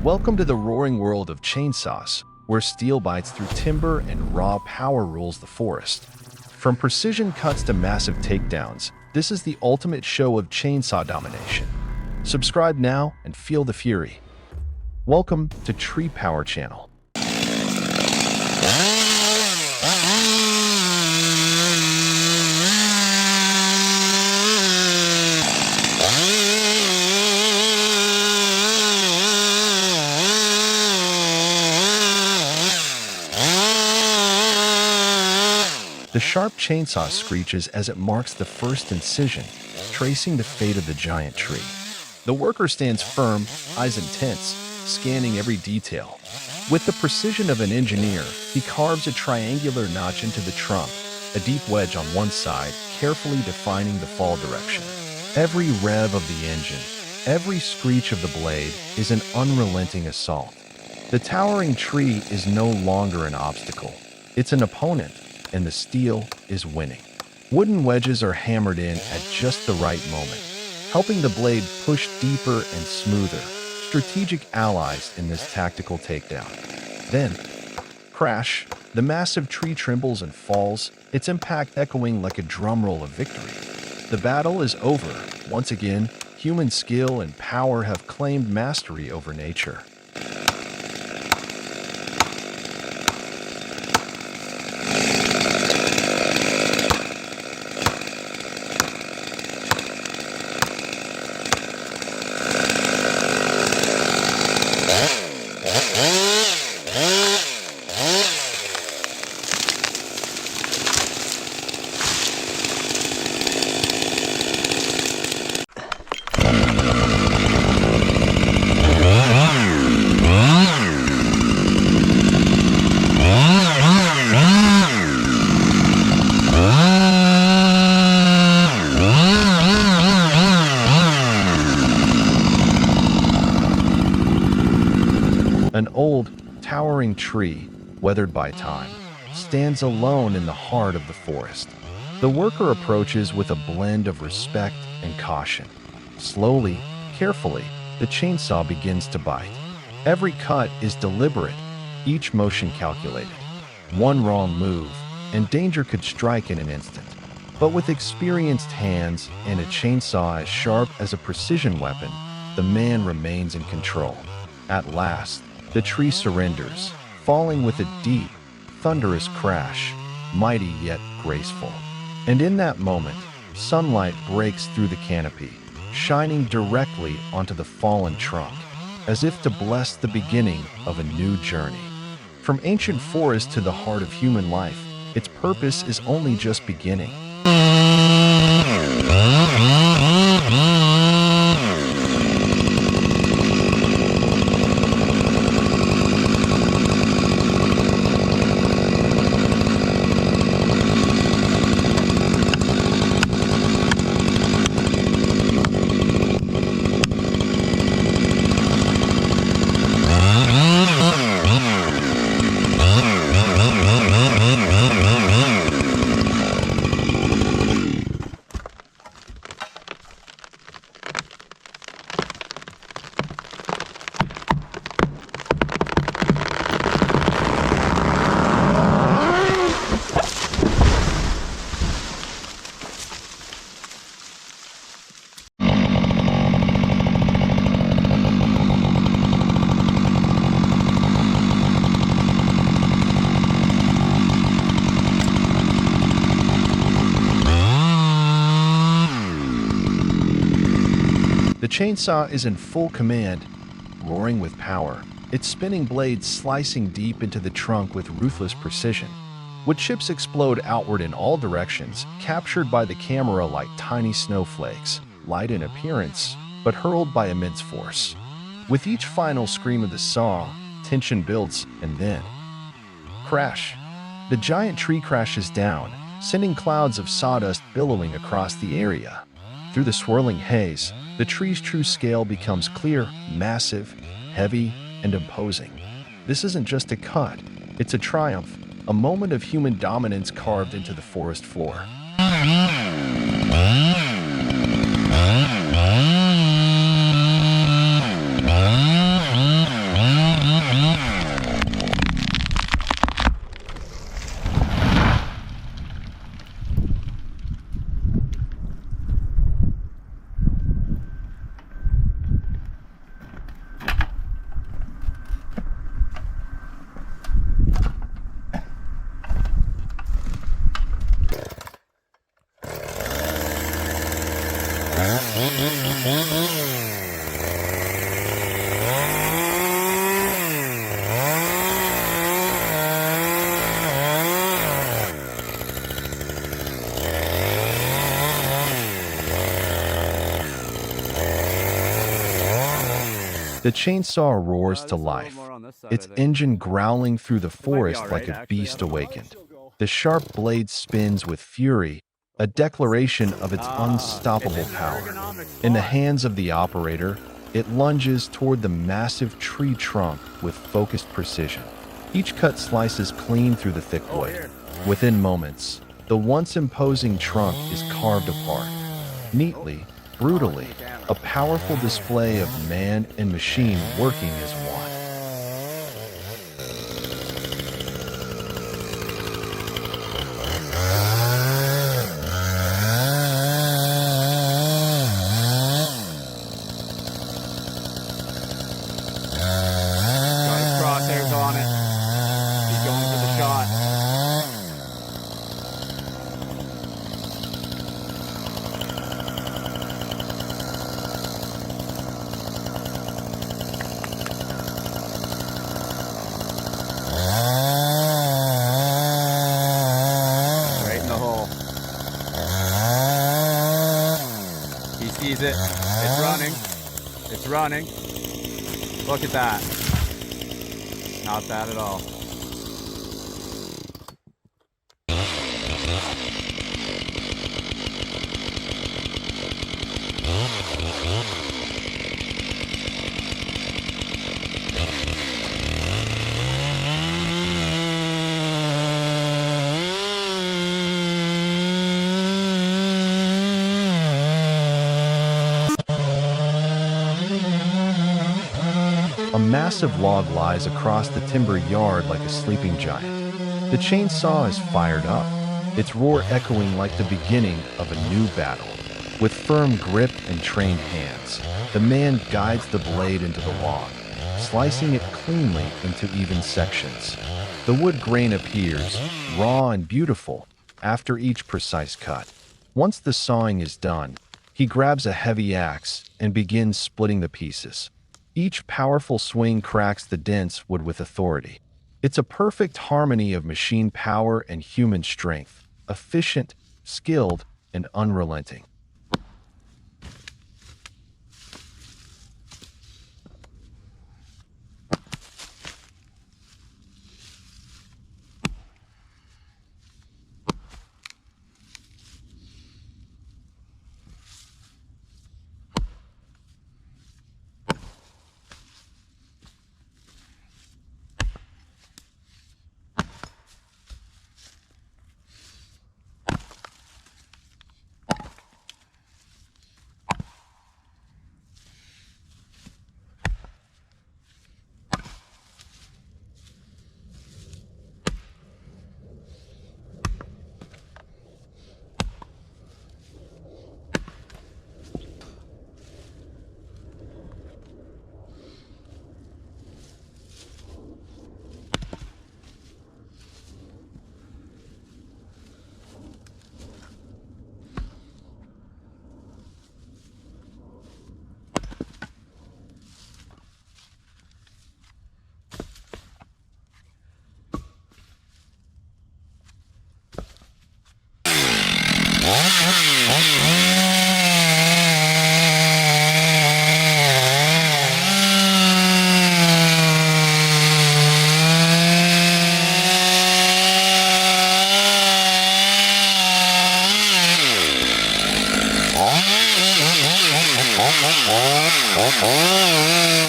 Welcome to the roaring world of chainsaws, where steel bites through timber and raw power rules the forest. From precision cuts to massive takedowns, this is the ultimate show of chainsaw domination. Subscribe now and feel the fury. Welcome to Tree Power Channel. The sharp chainsaw screeches as it marks the first incision, tracing the fate of the giant tree. The worker stands firm, eyes intense, scanning every detail. With the precision of an engineer, he carves a triangular notch into the trunk, a deep wedge on one side, carefully defining the fall direction. Every rev of the engine, every screech of the blade is an unrelenting assault. The towering tree is no longer an obstacle. It's an opponent, and the steel is winning. Wooden wedges are hammered in at just the right moment, helping the blade push deeper and smoother, strategic allies in this tactical takedown. Then, crash, the massive tree trembles and falls, its impact echoing like a drumroll of victory. The battle is over. Once again, human skill and power have claimed mastery over nature. An old, towering tree, weathered by time, stands alone in the heart of the forest. The worker approaches with a blend of respect and caution. Slowly, carefully, the chainsaw begins to bite. Every cut is deliberate, each motion calculated. One wrong move, and danger could strike in an instant. But with experienced hands and a chainsaw as sharp as a precision weapon, the man remains in control. At last, the tree surrenders, falling with a deep, thunderous crash, mighty yet graceful. And in that moment, sunlight breaks through the canopy, shining directly onto the fallen trunk, as if to bless the beginning of a new journey. From ancient forest to the heart of human life, its purpose is only just beginning. The chainsaw is in full command, roaring with power, its spinning blades slicing deep into the trunk with ruthless precision. Wood chips explode outward in all directions, captured by the camera like tiny snowflakes, light in appearance, but hurled by immense force. With each final scream of the saw, tension builds, and then crash. The giant tree crashes down, sending clouds of sawdust billowing across the area. Through the swirling haze, the tree's true scale becomes clear, massive, heavy, and imposing. This isn't just a cut, it's a triumph, a moment of human dominance carved into the forest floor. The chainsaw roars to life, its engine growling through the forest like a beast awakened. The sharp blade spins with fury, a declaration of its unstoppable power. In the hands of the operator, it lunges toward the massive tree trunk with focused precision. Each cut slices clean through the thick wood. Within moments, the once imposing trunk is carved apart. Neatly, brutally, a powerful display of man and machine working as one. Got his crosshairs on it. He's going for the shot. Right in the hole. He sees it. It's running. It's running. Look at that. Not bad at all. A massive log lies across the timber yard like a sleeping giant. The chainsaw is fired up, its roar echoing like the beginning of a new battle. With firm grip and trained hands, the man guides the blade into the log, slicing it cleanly into even sections. The wood grain appears, raw and beautiful, after each precise cut. Once the sawing is done, he grabs a heavy axe and begins splitting the pieces. Each powerful swing cracks the dense wood with authority. It's a perfect harmony of machine power and human strength, efficient, skilled, and unrelenting.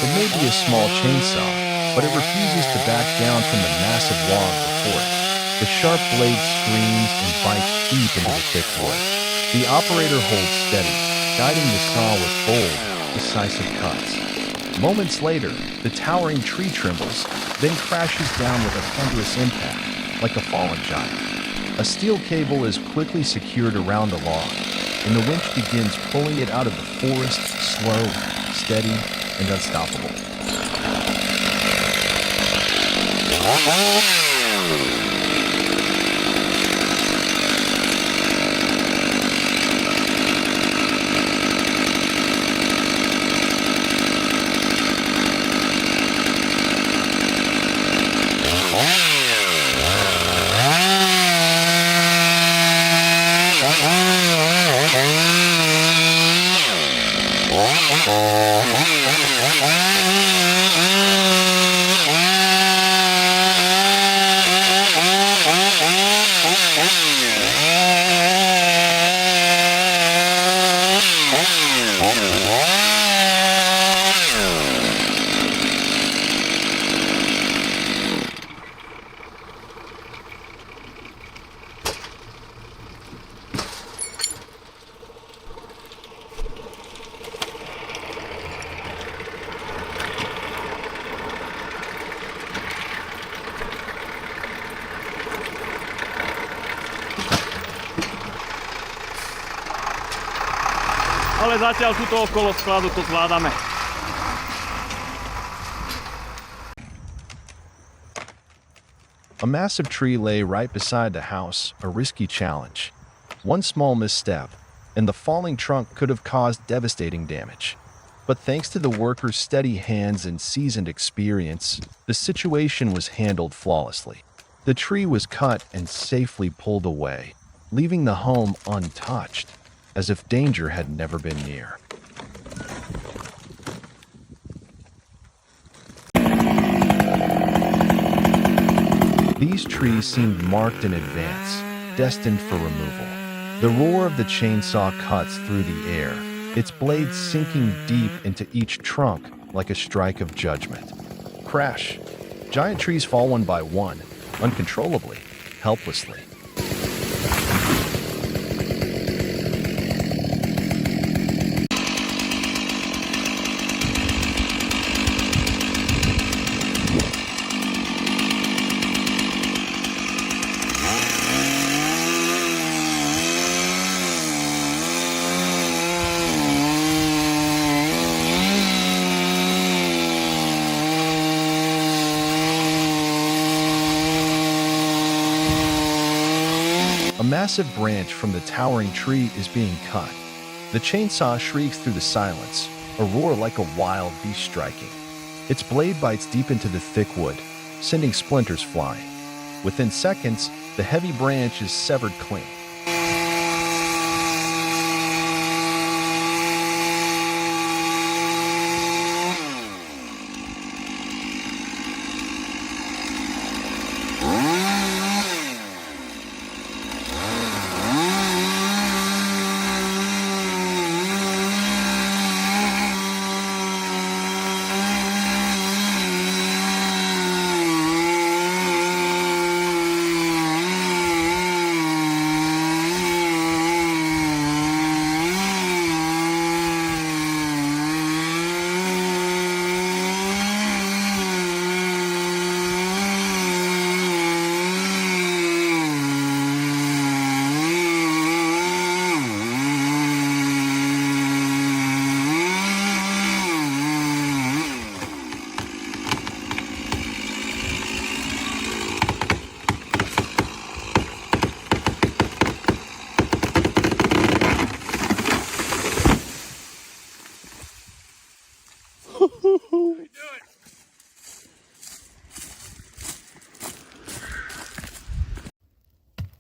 It may be a small chainsaw, but it refuses to back down from the massive log before it. The sharp blade screams and bites deep into the thick wood. The operator holds steady, guiding the saw with bold, decisive cuts. Moments later, the towering tree trembles, then crashes down with a thunderous impact, like a fallen giant. A steel cable is quickly secured around the log, and the winch begins pulling it out of the forest, slow, steady, and unstoppable. Ale zatiaľ tuto okolo skladu to zvládame. A massive tree lay right beside the house, a risky challenge. One small misstep, and the falling trunk could have caused devastating damage. But thanks to the workers' steady hands and seasoned experience, the situation was handled flawlessly. The tree was cut and safely pulled away, leaving the home untouched, as if danger had never been near. These trees seemed marked in advance, destined for removal. The roar of the chainsaw cuts through the air, its blades sinking deep into each trunk like a strike of judgment. Crash! Giant trees fall one by one, uncontrollably, helplessly. A massive branch from the towering tree is being cut. The chainsaw shrieks through the silence, a roar like a wild beast striking. Its blade bites deep into the thick wood, sending splinters flying. Within seconds, the heavy branch is severed clean.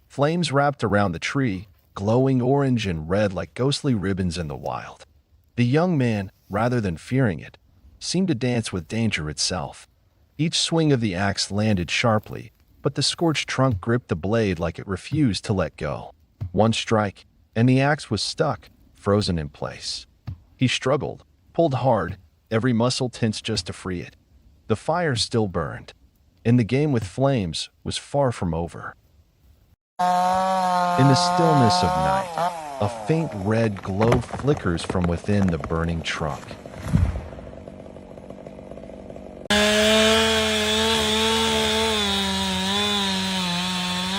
Flames wrapped around the tree, glowing orange and red like ghostly ribbons in the wild. The young man, rather than fearing it, seemed to dance with danger itself. Each swing of the axe landed sharply, but the scorched trunk gripped the blade like it refused to let go. One strike, and the axe was stuck, frozen in place. He struggled, pulled hard, every muscle tense just to free it. The fire still burned, and the game with flames was far from over. In the stillness of night, a faint red glow flickers from within the burning trunk.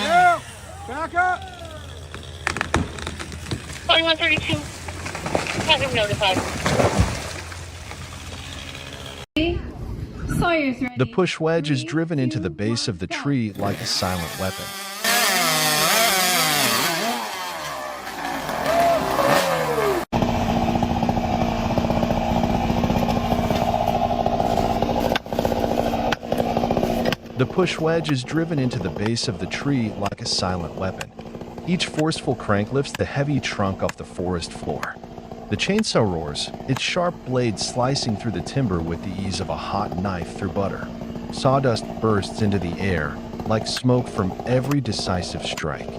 Yeah, back up! 2132. Have him notified. Sawyer's ready. The push wedge is driven into the base of the tree like a silent weapon. The push wedge is driven into the base of the tree like a silent weapon. Each forceful crank lifts the heavy trunk off the forest floor. The chainsaw roars, its sharp blade slicing through the timber with the ease of a hot knife through butter. Sawdust bursts into the air like smoke from every decisive strike.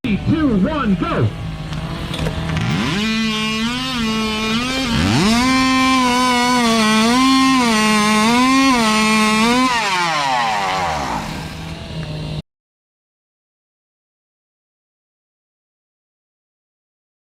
Three, two, one, go!